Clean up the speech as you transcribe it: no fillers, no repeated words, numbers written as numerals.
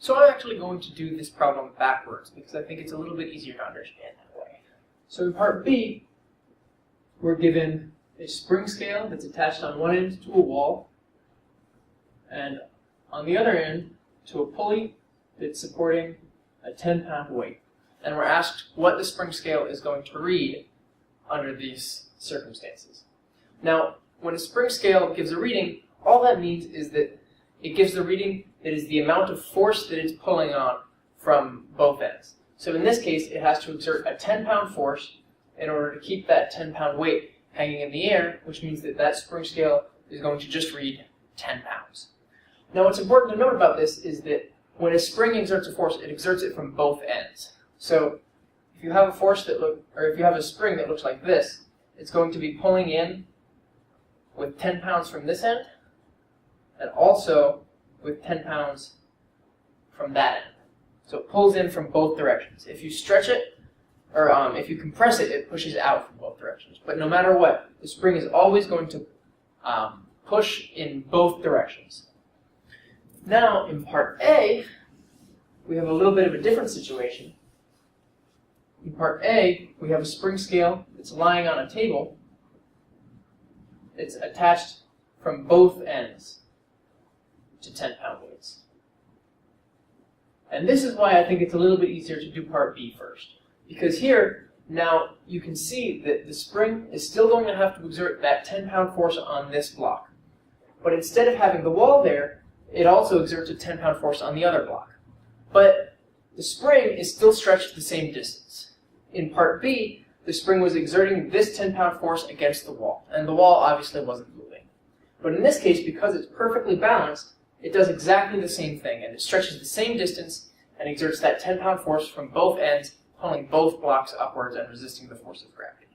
So I'm actually going to do this problem backwards because I think it's a little bit easier to understand that way. So in part B, we're given a spring scale that's attached on one end to a wall and on the other end to a pulley that's supporting a 10-pound weight. And we're asked what the spring scale is going to read under these circumstances. Now, when a spring scale gives a reading, all that means is that it gives the reading that is the amount of force that it's pulling on from both ends. So in this case, it has to exert a 10-pound force in order to keep that 10-pound weight hanging in the air, which means that that spring scale is going to just read 10 pounds. Now what's important to note about this is that when a spring exerts a force, it exerts it from both ends. So if you have a force that if you have a spring that looks like this, it's going to be pulling in with 10 pounds from this end, and also with 10 pounds from that end. So it pulls in from both directions. If you stretch it, or if you compress it, it pushes out from both directions. But no matter what, the spring is always going to push in both directions. Now, in part A, we have a little bit of a different situation. In part A, we have a spring scale that's lying on a table. It's attached from both ends to 10-pound weights. And this is why I think it's a little bit easier to do part B first. Because here, now you can see that the spring is still going to have to exert that 10-pound force on this block. But instead of having the wall there, it also exerts a 10-pound force on the other block. But the spring is still stretched the same distance. In part B, the spring was exerting this 10-pound force against the wall, and the wall obviously wasn't moving. But in this case, because it's perfectly balanced, it does exactly the same thing, and it stretches the same distance and exerts that 10-pound force from both ends, pulling both blocks upwards and resisting the force of gravity.